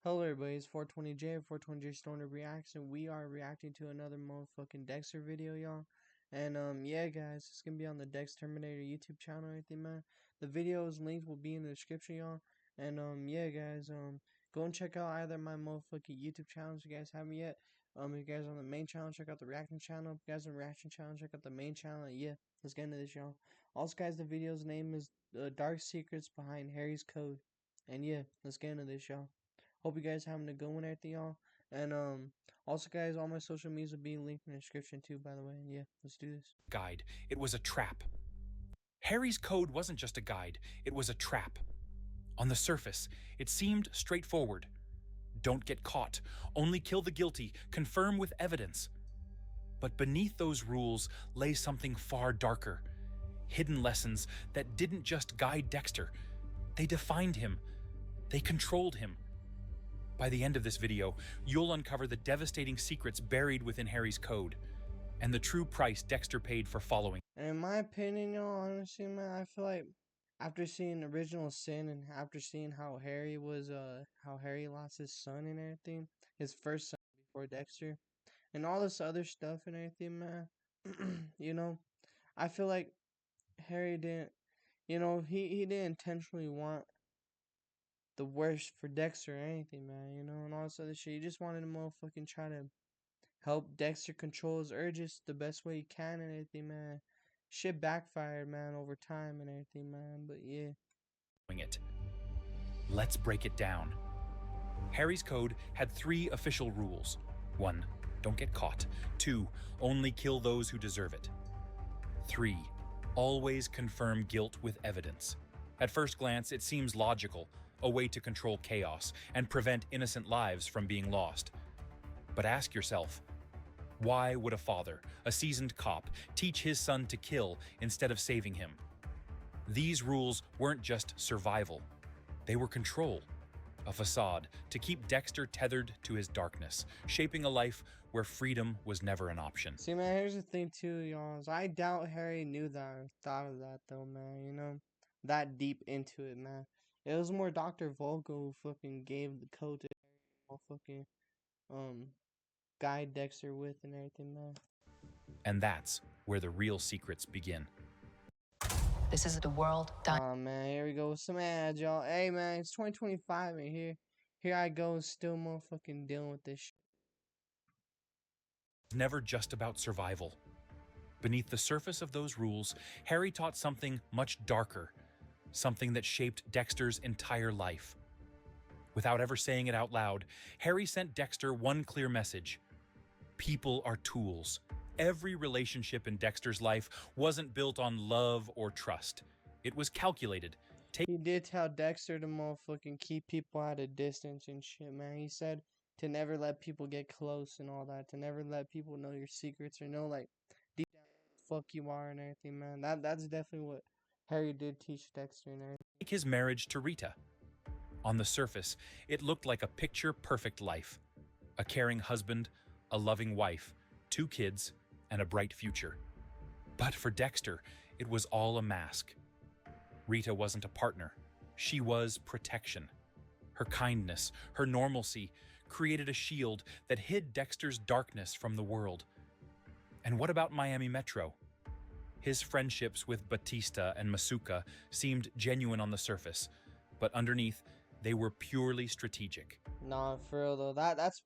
Hello everybody, it's 420J, 420J Stoner Reacts, and we are reacting to another motherfucking Dexter video, y'all. And yeah guys, it's gonna be on the Dex Terminator YouTube channel and everything, man. The video's link will be in the description, y'all. And yeah guys, go and check out either my motherfucking YouTube channels if you guys haven't yet. If you guys are on the main channel, check out the reaction channel. If you guys are on the reaction channel, check out the main channel. And yeah, let's get into this, y'all. Also guys, the video's name is Dark Secrets Behind Harry's Code. And yeah, let's get into this, y'all. Hope you guys having a good one, everything, y'all. And also, guys, all my social medias will be linked in the description too, by the way. And yeah, let's do this. Guide. It was a trap. Harry's code wasn't just a guide, it was a trap. On the surface, it seemed straightforward. Don't get caught, only kill the guilty, confirm with evidence. But beneath those rules lay something far darker. Hidden lessons that didn't just guide Dexter, they defined him, they controlled him. By the end of this video, you'll uncover the devastating secrets buried within Harry's code, and the true price Dexter paid for following. And in my opinion, y'all, honestly, man, I feel like after seeing Original Sin and after seeing how Harry lost his son and everything, his first son before Dexter, and all this other stuff and everything, man, you know, I feel like Harry didn't, he didn't intentionally want the worst for Dexter or anything, man, and all this other shit. He just wanted to motherfucking try to help Dexter control his urges the best way he can and everything, man. Shit backfired, man, over time and everything, man. But yeah. It. Let's break it down. Harry's code had 3 official rules. 1. Don't get caught. 2. Only kill those who deserve it. 3. Always confirm guilt with evidence. At first glance, it seems logical, a way to control chaos and prevent innocent lives from being lost. But ask yourself, why would a father, a seasoned cop, teach his son to kill instead of saving him? These rules weren't just survival, they were control. A facade to keep Dexter tethered to his darkness, shaping a life where freedom was never an option. See, man, here's the thing, too, y'all. I doubt Harry knew that or thought of that, though, man, that deep into it, man. It was more Dr. Volko who fucking gave the code to Harry, fucking, guide Dexter with and everything, man. And that's where the real secrets begin. This is the world. Oh man, here we go with some ads, y'all. Hey man, it's 2025 and here I go, still motherfucking dealing with this shit. Never just about survival. Beneath the surface of those rules, Harry taught something much darker, something that shaped Dexter's entire life. Without ever saying it out loud, Harry sent Dexter one clear message: people are tools. Every relationship in Dexter's life wasn't built on love or trust. It was calculated. He did tell Dexter to motherfucking keep people at a distance and shit, man. He said to never let people get close and all that, to never let people know your secrets or know like deep down who the fuck you are and everything, man. That's definitely what Harry did teach Dexter and everything. Like his marriage to Rita. On the surface, it looked like a picture-perfect life. A caring husband, a loving wife, 2 kids, and a bright future. But for Dexter, it was all a mask. Rita wasn't a partner. She was protection. Her kindness, her normalcy, created a shield that hid Dexter's darkness from the world. And what about Miami Metro? His friendships with Batista and Masuka seemed genuine on the surface, but underneath, they were purely strategic. Nah, for real though, that's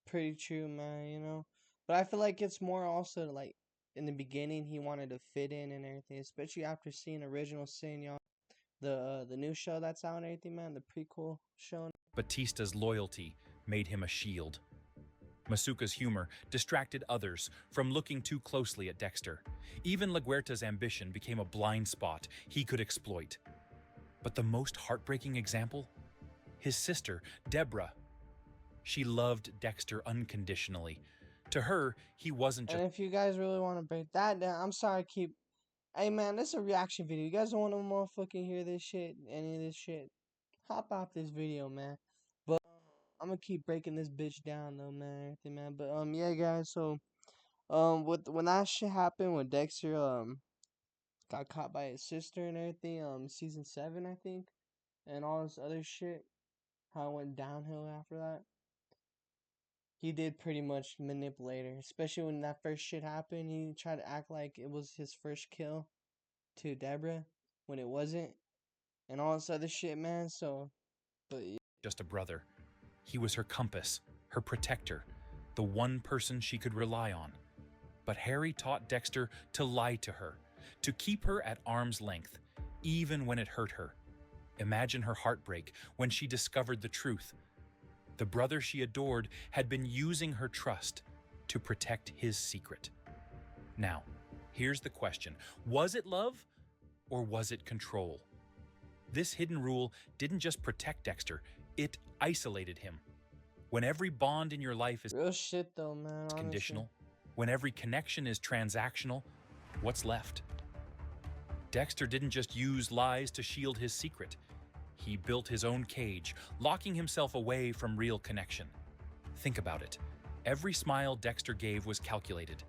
pretty true, man. But I feel like it's more also like in the beginning he wanted to fit in and everything, especially after seeing Original Sin, y'all. The new show that's out and everything, man, the prequel show. Batista's loyalty made him a shield. Masuka's humor distracted others from looking too closely at Dexter. Even LaGuerta's ambition became a blind spot he could exploit. But the most heartbreaking example? His sister, Deborah. She loved Dexter unconditionally. To her, he wasn't just... And if you guys really want to break that down, I'm sorry, Hey man, this is a reaction video. You guys don't want to motherfucking hear this shit, any of this shit, hop off this video, man. But I'm gonna keep breaking this bitch down though, man, everything, man. But yeah, guys. So when that shit happened, when Dexter got caught by his sister and everything, season 7, I think, and all this other shit how it went downhill after that. He did pretty much manipulate her, especially when that first shit happened. He tried to act like it was his first kill to Deborah when it wasn't, and all this other shit, man. So, but yeah. Just a brother. He was her compass, her protector, the one person she could rely on. But Harry taught Dexter to lie to her, to keep her at arm's length, even when it hurt her. Imagine her heartbreak when she discovered the truth. The brother she adored had been using her trust to protect his secret. Now, here's the question. Was it love or was it control? This hidden rule didn't just protect Dexter, it isolated him. When every bond in your life is Real shit though, man. Honestly. Conditional, when every connection is transactional, what's left? Dexter didn't just use lies to shield his secret. He built his own cage, locking himself away from real connection. Think about it. Every smile Dexter gave was calculated.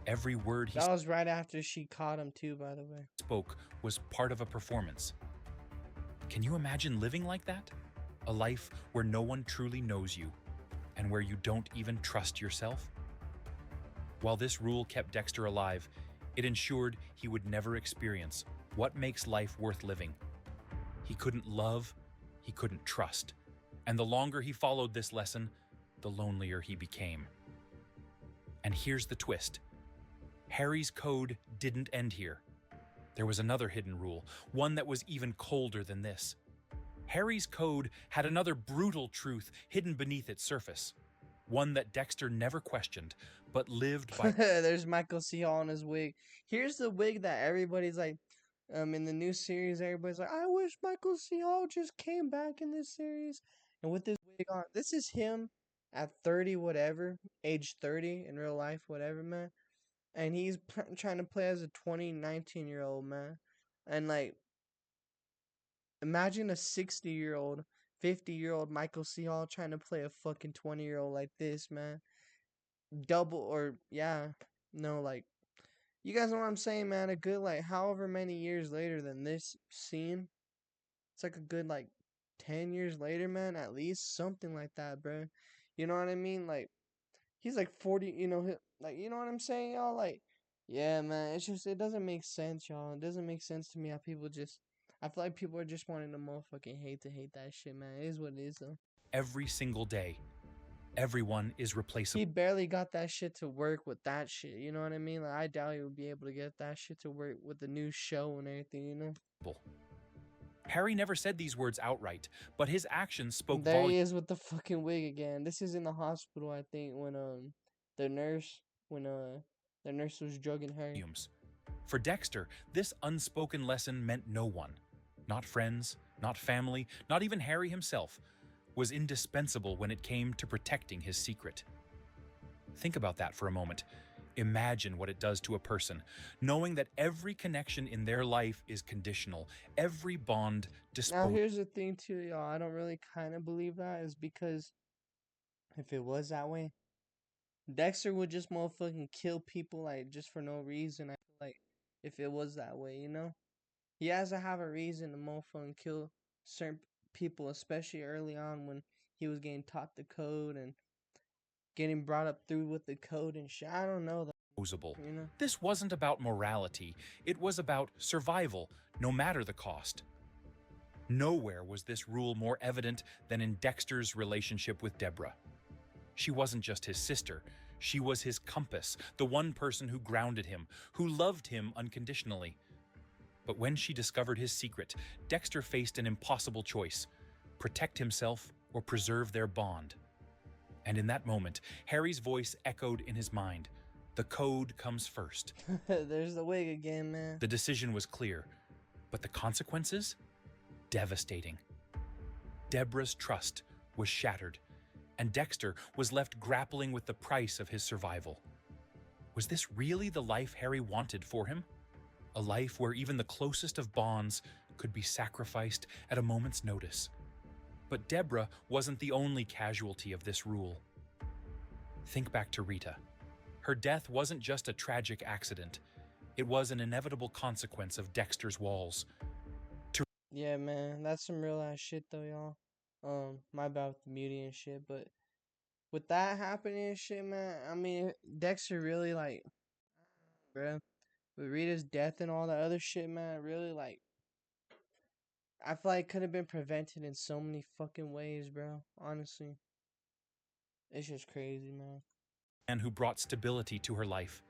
Every word he That was right after she caught him too, by the way. spoke was part of a performance. Can you imagine living like that? A life where no one truly knows you and where you don't even trust yourself? While this rule kept Dexter alive, it ensured he would never experience what makes life worth living. He couldn't love, he couldn't trust. And the longer he followed this lesson, the lonelier he became. And here's the twist. Harry's code didn't end here. There was another hidden rule, one that was even colder than this. Harry's code had another brutal truth hidden beneath its surface, one that Dexter never questioned, but lived by. There's Michael C. Hall in his wig. Here's the wig that everybody's like, in the new series, everybody's like, I wish Michael C. Hall just came back in this series. And with this wig on, this is him at 30, whatever, age 30 in real life, whatever, man. And he's trying to play as a 19-year-old, man. And like, imagine a 60-year-old, 50-year-old Michael C. Hall trying to play a fucking 20-year-old like this, man. Double, or, yeah, no, like, you guys know what I'm saying, man? A good, like, however many years later than this scene, it's like a good, like, 10 years later, man, at least, something like that, bro. You know what I mean? Like, he's like 40, you know, like, you know what I'm saying, y'all? Like, yeah, man, it's just, it doesn't make sense, y'all. It doesn't make sense to me how people just, I feel like people are just wanting to motherfucking hate that shit, man. It is what it is, though. Every single day, everyone is replaceable. He barely got that shit to work with that shit, you know what I mean? Like, I doubt he would be able to get that shit to work with the new show and everything, you know? Harry never said these words outright, but his actions spoke There he is with the fucking wig again. This is in the hospital, I think, when the nurse was drugging her. volumes. For Dexter, this unspoken lesson meant no one, not friends, not family, not even Harry himself, was indispensable when it came to protecting his secret. Think about that for a moment. Imagine what it does to a person, knowing that every connection in their life is conditional, every bond Now, disposable. here's the thing, too, y'all. I don't really kind of believe that, is because if it was that way, Dexter would just motherfucking kill people, like, just for no reason. I feel like if it was that way, you know? He has to have a reason to motherfucking kill certain people, especially early on when he was getting taught the code and getting brought up through with the code and shit. I don't know, you know? This wasn't about morality, it was about survival, no matter the cost. Nowhere was this rule more evident than in Dexter's relationship with Deborah. She wasn't just his sister, she was his compass, the one person who grounded him, who loved him unconditionally. But when she discovered his secret, Dexter faced an impossible choice: protect himself or preserve their bond. And in that moment, Harry's voice echoed in his mind. The code comes first. There's the wig again, man. The decision was clear, but the consequences? Devastating. Deborah's trust was shattered, and Dexter was left grappling with the price of his survival. Was this really the life Harry wanted for him? A life where even the closest of bonds could be sacrificed at a moment's notice. But Deborah wasn't the only casualty of this rule. Think back to Rita. Her death wasn't just a tragic accident. It was an inevitable consequence of Dexter's walls. Yeah, man, that's some real ass shit though, y'all. My bad with the muting and shit, but with that happening and shit, man, I mean, Dexter really, like, bruh, with Rita's death and all that other shit, man, really, like, I feel like it could have been prevented in so many fucking ways, bro. Honestly. It's just crazy, man. Man who brought stability to her life.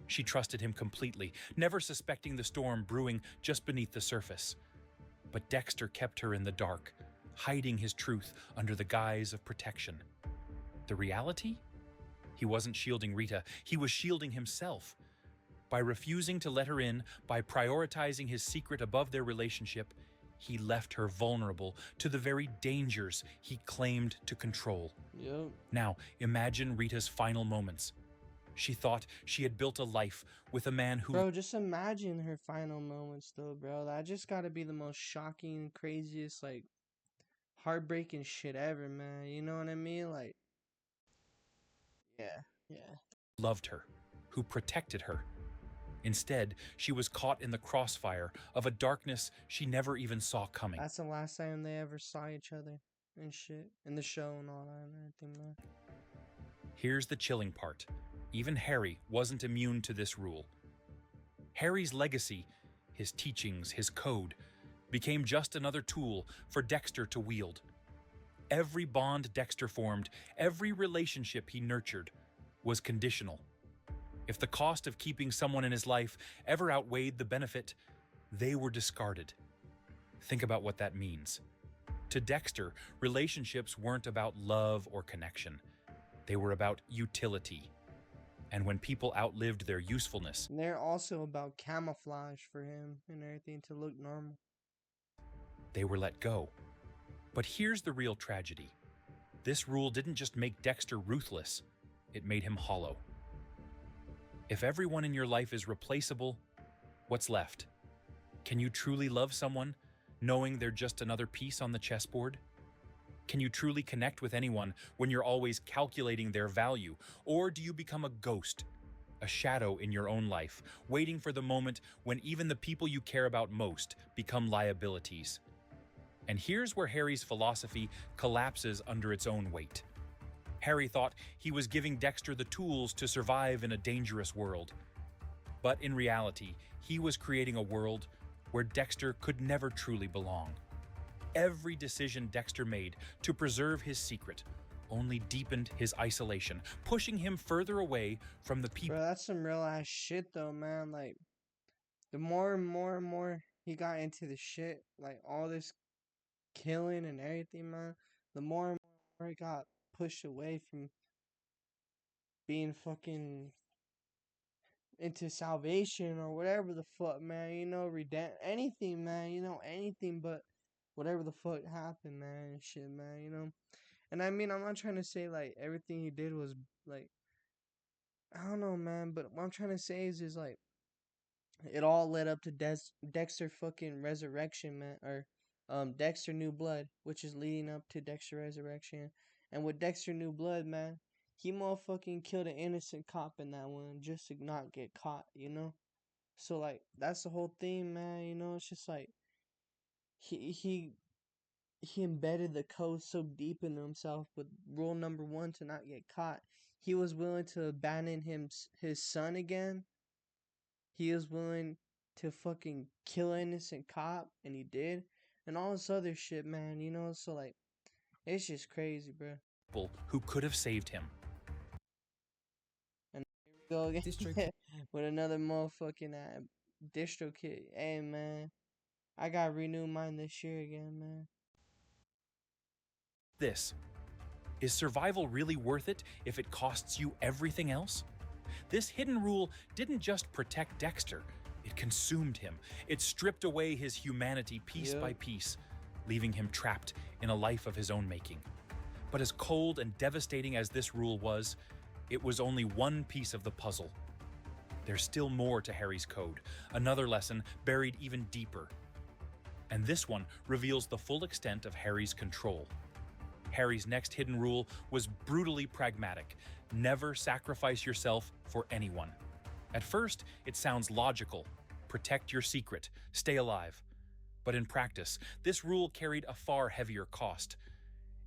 She trusted him completely, never suspecting the storm brewing just beneath the surface. But Dexter kept her in the dark, hiding his truth under the guise of protection. The reality? He wasn't shielding Rita, he was shielding himself. By refusing to let her in, by prioritizing his secret above their relationship, he left her vulnerable to the very dangers he claimed to control. Yep. Now, imagine Rita's final moments. She thought she had built a life with a man who... Bro, just imagine her final moments, though, bro. That just gotta be the most shocking, craziest, like, heartbreaking shit ever, man. You know what I mean? Like, yeah. loved her, who protected her. Instead, she was caught in the crossfire of a darkness she never even saw coming. That's the last time they ever saw each other and shit. In the show and all that and everything, man. Here's the chilling part. Even Harry wasn't immune to this rule. Harry's legacy, his teachings, his code, became just another tool for Dexter to wield. Every bond Dexter formed, every relationship he nurtured, was conditional. If the cost of keeping someone in his life ever outweighed the benefit, they were discarded. Think about what that means. To Dexter, relationships weren't about love or connection. They were about utility. And when people outlived their usefulness, And they're also about camouflage for him and everything to look normal. they were let go. But here's the real tragedy. This rule didn't just make Dexter ruthless, it made him hollow. If everyone in your life is replaceable, what's left? Can you truly love someone, knowing they're just another piece on the chessboard? Can you truly connect with anyone when you're always calculating their value? Or do you become a ghost, a shadow in your own life, waiting for the moment when even the people you care about most become liabilities? And here's where Harry's philosophy collapses under its own weight. Harry thought he was giving Dexter the tools to survive in a dangerous world. But in reality, he was creating a world where Dexter could never truly belong. Every decision Dexter made to preserve his secret only deepened his isolation, pushing him further away from the people. Bro, that's some real ass shit, though, man. Like, the more and more he got into the shit, like all this killing and everything, man, the more and more he got pushed away from being fucking into salvation or whatever the fuck, man. You know, anything, man. You know, anything but whatever the fuck happened, man. And shit, man. You know. And I mean, I'm not trying to say like everything he did was like, I don't know, man. But what I'm trying to say is like, it all led up to Dexter fucking resurrection, man. Or Dexter New Blood, which is leading up to Dexter Resurrection. And with Dexter New Blood, man, he motherfucking killed an innocent cop in that one just to not get caught, you know? So like that's the whole thing, man, you know, it's just like he embedded the code so deep into himself with rule number 1 to not get caught. He was willing to abandon his son again. He was willing to fucking kill an innocent cop, and he did. And all this other shit, man, you know, so like it's just crazy, bro. Who could have saved him. And here we go again Distro with another motherfucking distro kit. Hey, man, I got renewed mine this year again, man. This. Is survival really worth it if it costs you everything else? This hidden rule didn't just protect Dexter, it consumed him. It stripped away his humanity piece by piece, leaving him trapped in a life of his own making. But as cold and devastating as this rule was, it was only one piece of the puzzle. There's still more to Harry's code, another lesson buried even deeper. And this one reveals the full extent of Harry's control. Harry's next hidden rule was brutally pragmatic. Never sacrifice yourself for anyone. At first, it sounds logical. Protect your secret, stay alive. But in practice, this rule carried a far heavier cost.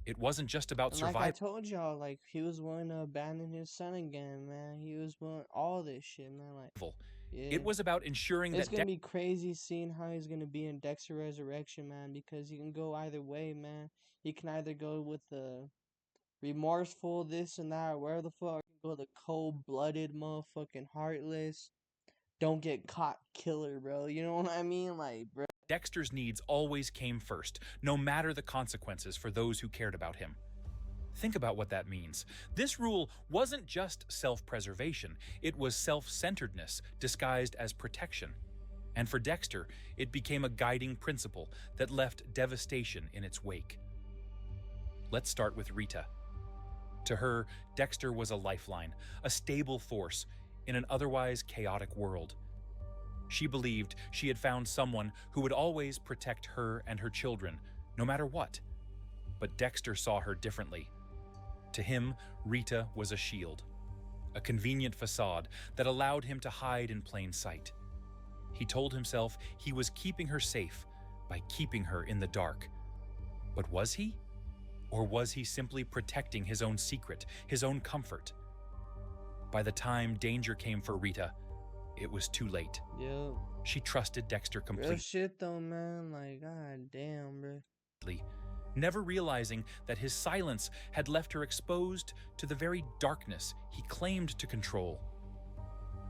It wasn't just about And like I survival. told y'all, like he was willing to abandon his son again, man. He was willing all this shit, man. Like, yeah. It was about ensuring It's that gonna be crazy seeing how he's gonna be in Dexter Resurrection, man, because he can go either way, man. He can either go with the remorseful, this and that, or where the fuck, or he can go the cold-blooded, motherfucking heartless, don't get caught killer, bro. You know what I mean? Like, bro. Dexter's needs always came first, no matter the consequences for those who cared about him. Think about what that means. This rule wasn't just self-preservation, it was self-centeredness disguised as protection. And for Dexter, it became a guiding principle that left devastation in its wake. Let's start with Rita. To her, Dexter was a lifeline, a stable force in an otherwise chaotic world. She believed she had found someone who would always protect her and her children, no matter what. But Dexter saw her differently. To him, Rita was a shield, a convenient facade that allowed him to hide in plain sight. He told himself he was keeping her safe by keeping her in the dark. But was he? Or was he simply protecting his own secret, his own comfort? By the time danger came for Rita, it was too late. Yo. She trusted Dexter Real completely, shit though, man. Like, god damn, bro. never realizing that his silence had left her exposed to the very darkness he claimed to control.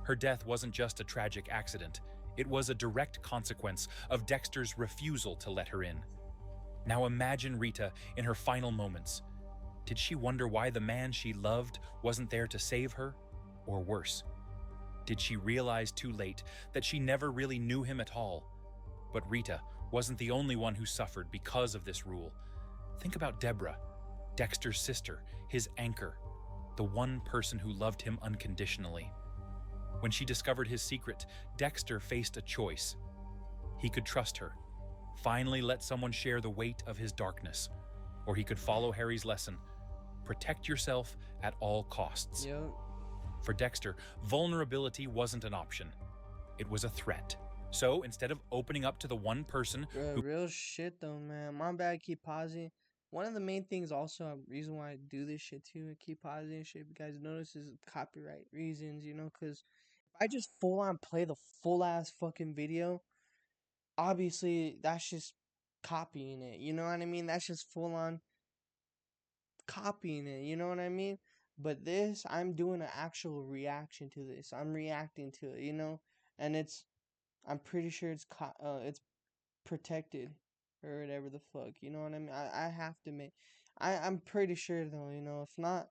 Her death wasn't just a tragic accident. It was a direct consequence of Dexter's refusal to let her in. Now imagine Rita in her final moments. Did she wonder why the man she loved wasn't there to save her? Or worse, did she realize too late that she never really knew him at all? But Rita wasn't the only one who suffered because of this rule. Think about Deborah, Dexter's sister, his anchor, the one person who loved him unconditionally. When she discovered his secret, Dexter faced a choice. He could trust her, finally let someone share the weight of his darkness, or he could follow Harry's lesson: protect yourself at all costs. Yo. For Dexter, vulnerability wasn't an option. It was a threat. So instead of opening up to the one person Bro, who real shit though, man. My bad, keep pausing. One of the main things, also, a reason why I do this shit too, and keep pausing and shit, if you guys notice, is copyright reasons, you know, because if I just full on play the full ass fucking video, obviously that's just copying it, you know what I mean? That's just full on copying it, you know what I mean? But this, I'm doing an actual reaction to this. I'm reacting to it, you know, and I'm pretty sure it's protected or whatever the fuck, you know what I mean? I have to make, I'm pretty sure though, you know, if not,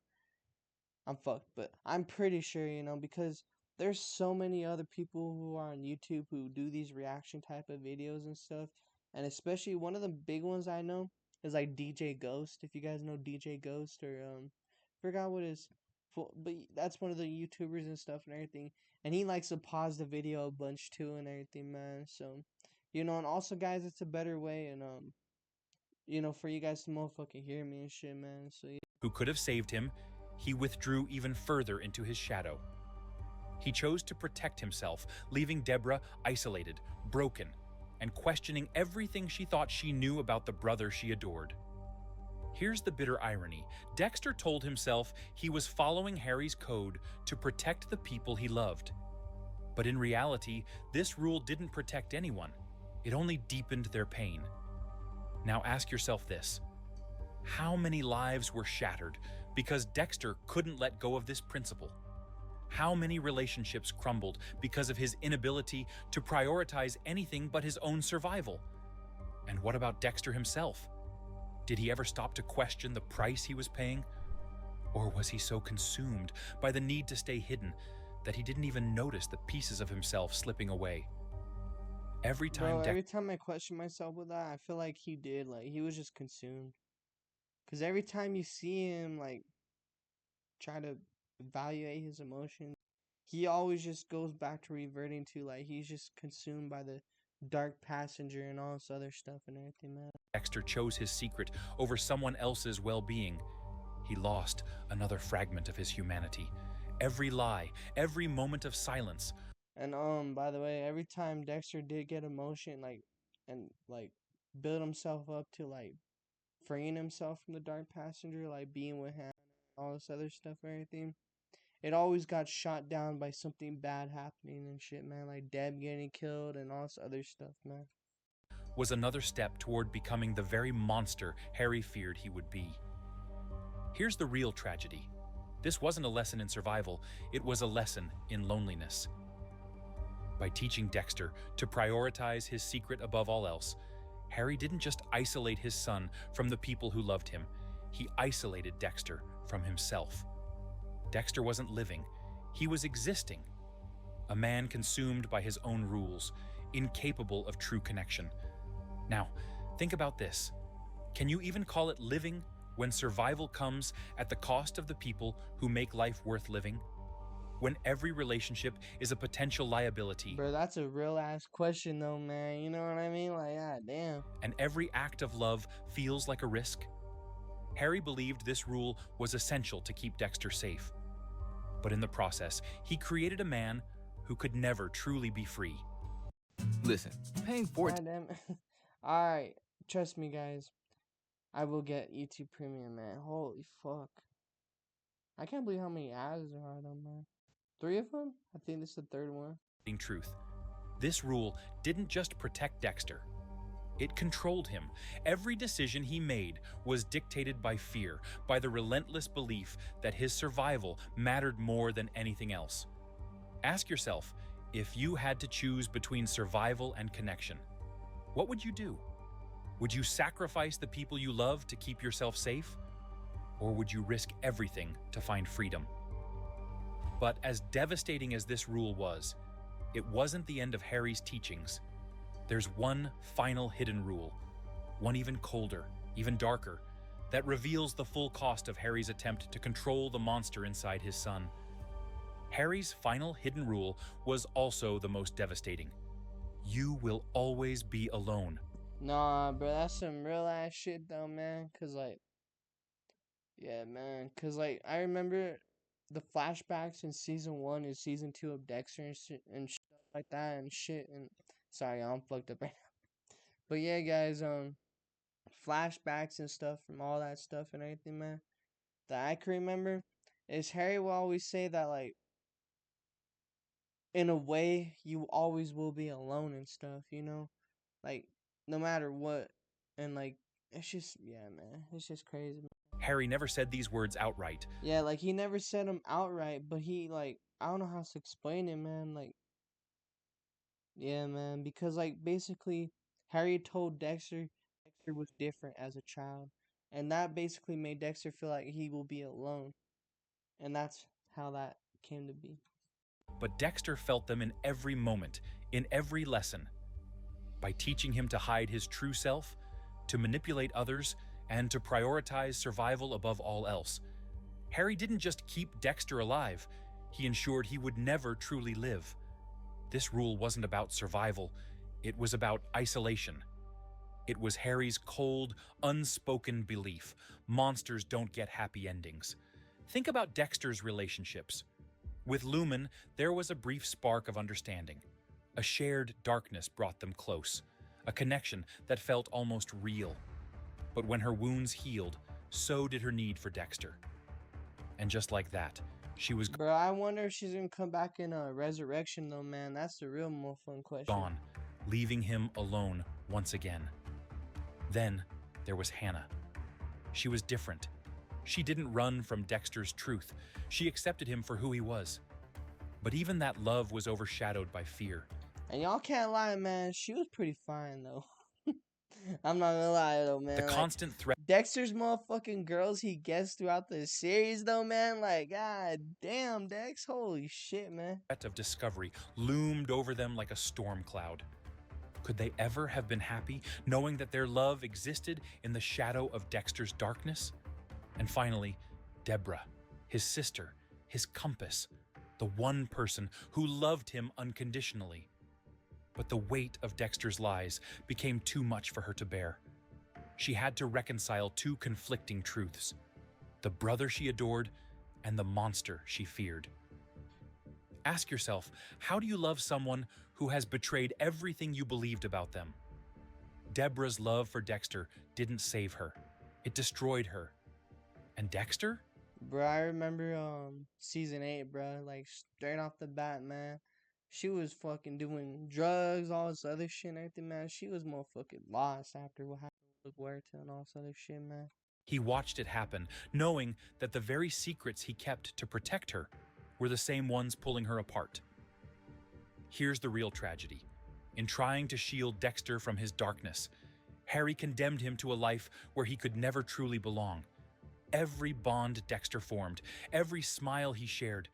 I'm fucked, but I'm pretty sure, you know, because there's so many other people who are on YouTube who do these reaction type of videos and stuff, and especially one of the big ones I know is like DJ Ghost. If you guys know DJ Ghost, or forgot what his full, but that's one of the YouTubers and stuff and everything, and he likes to pause the video a bunch too and everything, man. So, you know, and also guys, it's a better way, and you know, for you guys to motherfucking hear me and shit, man. So yeah. who could have saved him, he withdrew even further into his shadow. He chose to protect himself, leaving Deborah isolated, broken, and questioning everything she thought she knew about the brother she adored. Here's the bitter irony. Dexter told himself he was following Harry's code to protect the people he loved. But in reality, this rule didn't protect anyone. It only deepened their pain. Now ask yourself this: how many lives were shattered because Dexter couldn't let go of this principle? How many relationships crumbled because of his inability to prioritize anything but his own survival? And what about Dexter himself? Did he ever stop to question the price he was paying? Or was he so consumed by the need to stay hidden that he didn't even notice the pieces of himself slipping away? Every time Every time I question myself with that, I feel like he did. Like, he was just consumed. Because every time you see him, like, try to evaluate his emotions, he always just goes back to reverting to, like, he's just consumed by the dark passenger and all this other stuff and everything, man. Dexter chose his secret over someone else's well-being, he lost another fragment of his humanity. Every lie, every moment of silence. And by the way, every time Dexter did get emotion, like, and like build himself up to like freeing himself from the Dark Passenger, like being with Hannah, all this other stuff and everything, it always got shot down by something bad happening and shit, man. Like Deb getting killed and all this other stuff, man. Was another step toward becoming the very monster Harry feared he would be. Here's the real tragedy. This wasn't a lesson in survival, it was a lesson in loneliness. By teaching Dexter to prioritize his secret above all else, Harry didn't just isolate his son from the people who loved him, he isolated Dexter from himself. Dexter wasn't living, he was existing. A man consumed by his own rules, incapable of true connection. Now, think about this. Can you even call it living when survival comes at the cost of the people who make life worth living? When every relationship is a potential liability. Bro, that's a real ass question though, man. You know what I mean? Like, god damn. And every act of love feels like a risk. Harry believed this rule was essential to keep Dexter safe. But in the process, he created a man who could never truly be free. Listen, paying $14. God damn. Alright, trust me, guys. I will get YouTube Premium, man. Holy fuck. I can't believe how many ads there are though, man. 3 of them? I think this is the 3rd one. Truth. This rule didn't just protect Dexter. It controlled him. Every decision he made was dictated by fear, by the relentless belief that his survival mattered more than anything else. Ask yourself, if you had to choose between survival and connection, what would you do? Would you sacrifice the people you love to keep yourself safe? Or would you risk everything to find freedom? But as devastating as this rule was, it wasn't the end of Harry's teachings. There's one final hidden rule, one even colder, even darker, that reveals the full cost of Harry's attempt to control the monster inside his son. Harry's final hidden rule was also the most devastating. You will always be alone. Nah, bro, that's some real ass shit though, man. Cause like, yeah, man. Cause like, I remember the flashbacks in season 1 and season 2 of Dexter and shit like that and shit. And sorry, I'm fucked up right now. But yeah, guys, flashbacks and stuff from all that stuff and everything, man, that I can remember is Harry will always say that, like, in a way, you always will be alone and stuff, you know? Like, no matter what. And, like, it's just, yeah, man. It's just crazy, man. Harry never said these words outright. Yeah, like, he never said them outright, but he, like, I don't know how to explain it, man. Like, yeah, man. Because, like, basically, Harry told Dexter was different as a child. And that basically made Dexter feel like he will be alone. And that's how that came to be. But Dexter felt them in every moment, in every lesson. By teaching him to hide his true self, to manipulate others, and to prioritize survival above all else, Harry didn't just keep Dexter alive, he ensured he would never truly live. This rule wasn't about survival, it was about isolation. It was Harry's cold, unspoken belief: monsters don't get happy endings. Think about Dexter's relationships. With Lumen, there was a brief spark of understanding. A shared darkness brought them close, a connection that felt almost real. But when her wounds healed, so did her need for Dexter. And just like that, she was Bro, I wonder if she's gonna come back in a Resurrection though, man. That's the real more fun question. gone, leaving him alone once again. Then there was Hannah. She was different. She didn't run from Dexter's truth. She accepted him for who he was. But even that love was overshadowed by fear. And y'all can't lie, man. She was pretty fine though. I'm not gonna lie though, man. The Like, constant threat Dexter's motherfucking girls he gets throughout the series though, man. Like, god damn, Dex. Holy shit, man. of discovery loomed over them like a storm cloud. Could they ever have been happy, knowing that their love existed in the shadow of Dexter's darkness? And finally, Deborah, his sister, his compass, the one person who loved him unconditionally. But the weight of Dexter's lies became too much for her to bear. She had to reconcile two conflicting truths: the brother she adored and the monster she feared. Ask yourself, how do you love someone who has betrayed everything you believed about them? Deborah's love for Dexter didn't save her. It destroyed her. And Dexter? Bro, I remember season 8, bro. Like straight off the bat, man. She was fucking doing drugs, all this other shit and everything, man. She was motherfucking lost after what happened with Huerta and all this other shit, man. He watched it happen, knowing that the very secrets he kept to protect her were the same ones pulling her apart. Here's the real tragedy. In trying to shield Dexter from his darkness, Harry condemned him to a life where he could never truly belong. Every bond Dexter formed, every smile he shared,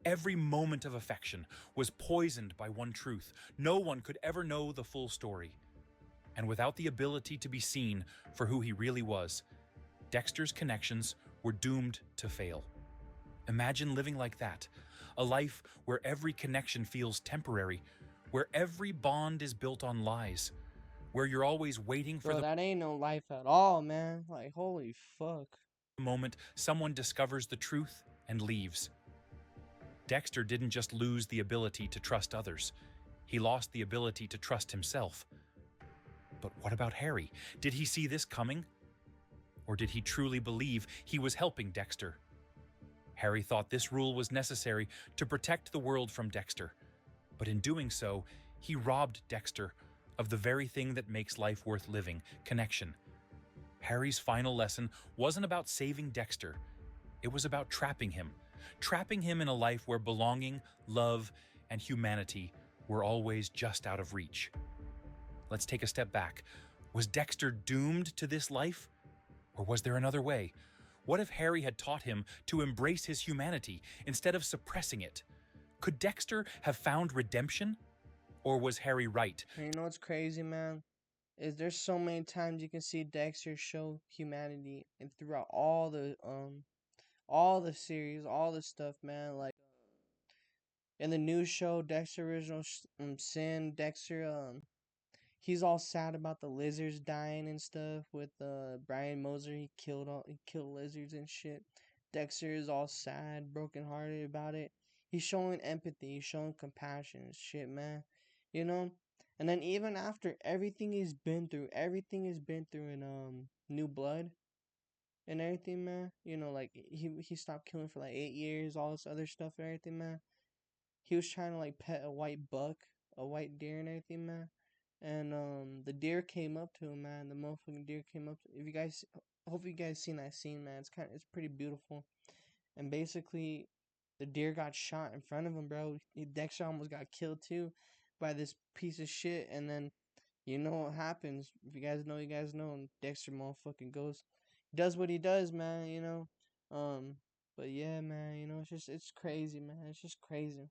every moment of affection was poisoned by one truth. No one could ever know the full story. And without the ability to be seen for who he really was, Dexter's connections were doomed to fail. Imagine living like that, a life where every connection feels temporary, where every bond is built on lies, where you're always waiting for Bro, that ain't no life at all, man. Like, holy fuck. the moment someone discovers the truth and leaves. Dexter didn't just lose the ability to trust others, he lost the ability to trust himself. But what about Harry? Did he see this coming? Or did he truly believe he was helping Dexter? Harry thought this rule was necessary to protect the world from Dexter, but in doing so, he robbed Dexter of the very thing that makes life worth living, connection. Harry's final lesson wasn't about saving Dexter. It was about trapping him in a life where belonging, love, and humanity were always just out of reach. Let's take a step back. Was Dexter doomed to this life? Or was there another way? What if Harry had taught him to embrace his humanity instead of suppressing it? Could Dexter have found redemption? Or was Harry right? And you know what's crazy, man? Is there's so many times you can see Dexter show humanity, and throughout all the series, all the stuff, man. Like in the new show, Dexter Original Sin, Dexter he's all sad about the lizards dying and stuff. With Brian Moser, he killed lizards and shit. Dexter is all sad, brokenhearted about it. He's showing empathy, he's showing compassion and shit, man. You know? And then even after everything he's been through in New Blood and everything, man. You know, like he stopped killing for like 8 years, all this other stuff and everything, man. He was trying to like pet a white buck, a white deer and everything, man. And the deer came up to him, man. The motherfucking deer came up to, if you guys, hopefully you guys seen that scene, man. It's pretty beautiful. And basically the deer got shot in front of him, bro. Dexter almost got killed too by this piece of shit. And then you know what happens. If you guys know, you guys know. And Dexter motherfucking does what he does, man, you know. But yeah, man, you know, it's crazy, man. It's just crazy.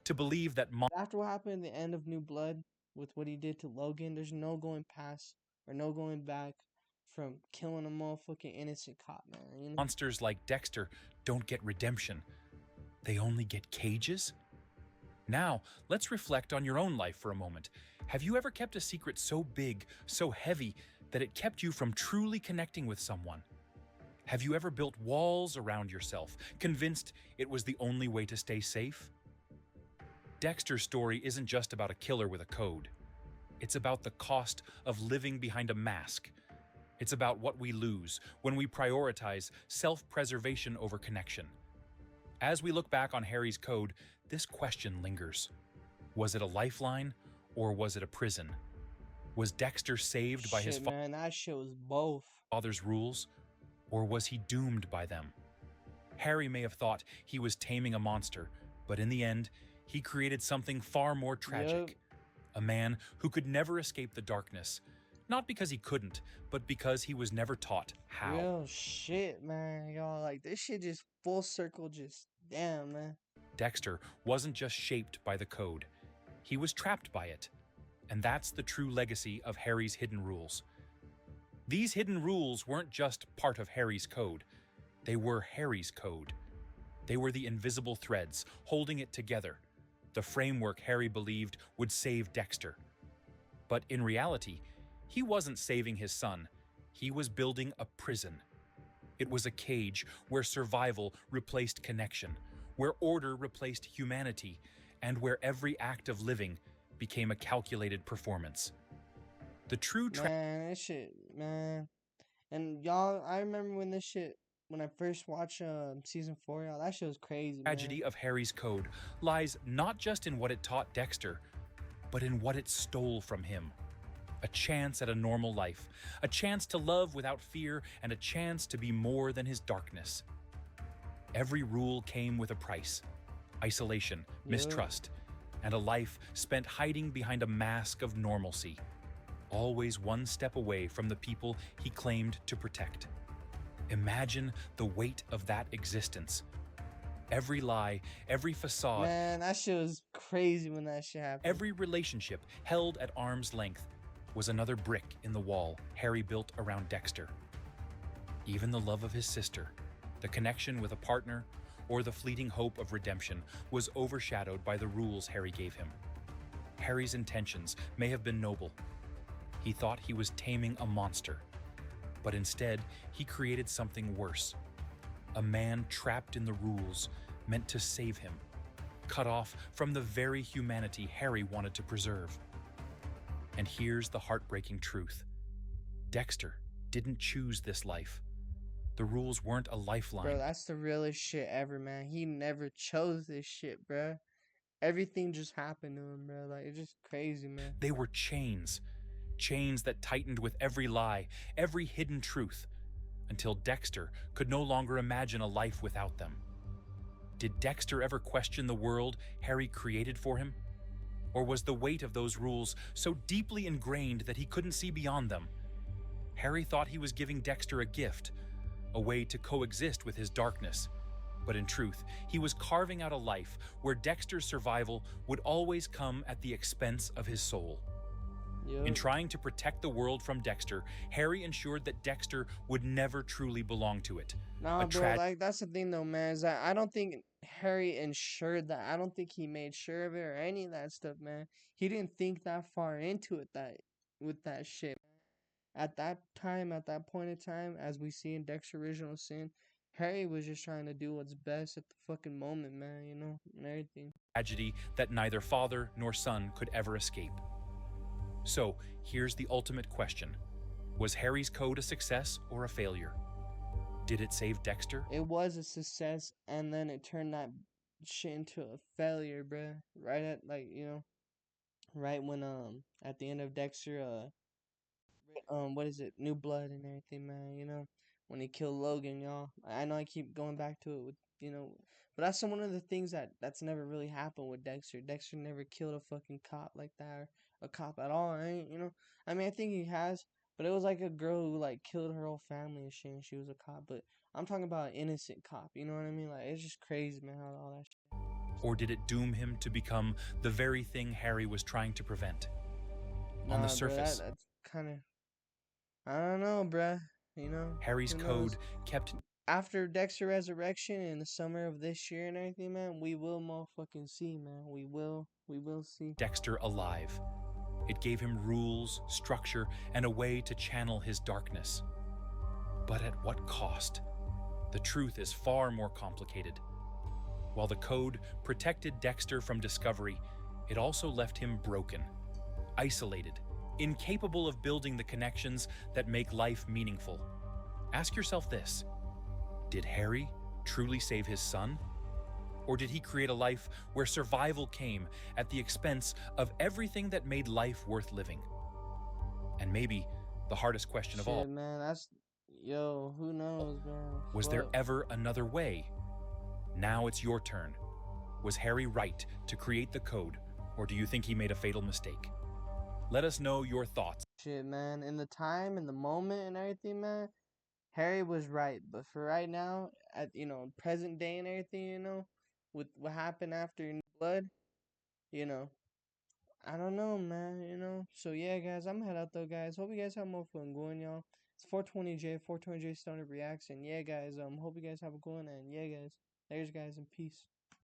To believe that After what happened at the end of New Blood with what he did to Logan, there's no going past or no going back from killing a motherfucking innocent cop, man. You know? monsters like Dexter don't get redemption. They only get cages? Now, let's reflect on your own life for a moment. Have you ever kept a secret so big, so heavy, that it kept you from truly connecting with someone? Have you ever built walls around yourself, convinced it was the only way to stay safe? Dexter's story isn't just about a killer with a code. It's about the cost of living behind a mask. It's about what we lose when we prioritize self-preservation over connection. As we look back on Harry's code, this question lingers. Was it a lifeline, or was it a prison? Was Dexter saved by his man, that shit was both. father's rules, or was he doomed by them? Harry may have thought he was taming a monster, but in the end, he created something far more tragic. A man who could never escape the darkness, not because he couldn't, but because he was never taught how. Real shit, man. Y'all, like, this shit just full circle, just damn, man. Dexter wasn't just shaped by the code. He was trapped by it. And that's the true legacy of Harry's hidden rules. These hidden rules weren't just part of Harry's code. They were Harry's code. They were the invisible threads holding it together, the framework Harry believed would save Dexter. But in reality, he wasn't saving his son. He was building a prison. It was a cage where survival replaced connection, where order replaced humanity, and where every act of living became a calculated performance. The true Man, that shit, man. And y'all, I remember when this shit, when I first watched season 4, y'all, that shit was crazy, man. Tragedy of Harry's Code lies not just in what it taught Dexter, but in what it stole from him. A chance at a normal life, a chance to love without fear, and a chance to be more than his darkness. Every rule came with a price: isolation, mistrust, and a life spent hiding behind a mask of normalcy, always one step away from the people he claimed to protect. Imagine the weight of that existence. Every lie, every facade, Man, that shit was crazy when that shit happened. every relationship held at arm's length was another brick in the wall Harry built around Dexter. Even the love of his sister, the connection with a partner, or the fleeting hope of redemption was overshadowed by the rules Harry gave him. Harry's intentions may have been noble. He thought he was taming a monster, but instead he created something worse. A man trapped in the rules, meant to save him, cut off from the very humanity Harry wanted to preserve. And here's the heartbreaking truth. Dexter didn't choose this life. The rules weren't a lifeline. Bro, that's the realest shit ever, man. He never chose this shit, bro. Everything just happened to him, bro. Like, it's just crazy, man. They were chains. Chains that tightened with every lie, every hidden truth, until Dexter could no longer imagine a life without them. Did Dexter ever question the world Harry created for him? Or was the weight of those rules so deeply ingrained that he couldn't see beyond them? Harry thought he was giving Dexter a gift, a way to coexist with his darkness. But in truth, he was carving out a life where Dexter's survival would always come at the expense of his soul. In trying to protect the world from Dexter, Harry ensured that Dexter would never truly belong to it. Nah, bro, like, that's the thing, though, man, is that I don't think Harry ensured that. I don't think he made sure of it or any of that stuff, man. He didn't think that far into it, with that shit. At that time, at that point in time, as we see in Dexter Original Sin, Harry was just trying to do what's best at the fucking moment, man, you know, and everything. Tragedy that neither father nor son could ever escape. So, here's the ultimate question. Was Harry's Code a success or a failure? Did it save Dexter? It was a success, and then it turned that shit into a failure, bruh. Right at, like, you know, right when, at the end of Dexter, what is it, New Blood and everything, man, you know, when he killed Logan, y'all. I know I keep going back to it with, you know, but that's one of the things that's never really happened with Dexter. Dexter never killed a fucking cop like that, or a cop at all, right? You know, I mean, I think he has, but it was like a girl who, like, killed her whole family and shit, and she was a cop, but I'm talking about an innocent cop, you know what I mean? Like, it's just crazy, man, how all that shit. Or did it doom him to become the very thing Harry was trying to prevent? On the surface, bro, that's kind of, I don't know, bruh. You know, Harry's Code kept... After Dexter Resurrection in the summer of this year and everything, man, we will motherfucking see, man. We will see. Dexter alive. It gave him rules, structure, and a way to channel his darkness. But at what cost? The truth is far more complicated. While the Code protected Dexter from discovery, it also left him broken, isolated, incapable of building the connections that make life meaningful. Ask yourself this: did Harry truly save his son? Or did he create a life where survival came at the expense of everything that made life worth living? And maybe the hardest question of all, man, who knows, man? Was there ever another way? Now it's your turn. Was Harry right to create the Code, or do you think he made a fatal mistake? Let us know your thoughts. Shit, man, in the time, in the moment and everything, man, Harry was right. But for right now, at, you know, present day and everything, you know, with what happened after New Blood, you know, I don't know, man, you know. So yeah, guys, I'm gonna head out though, guys. Hope you guys have more fun going, y'all. It's 420J Stoner Reacts, and yeah, guys, hope you guys have a good one, and yeah, guys, there's guys, and peace.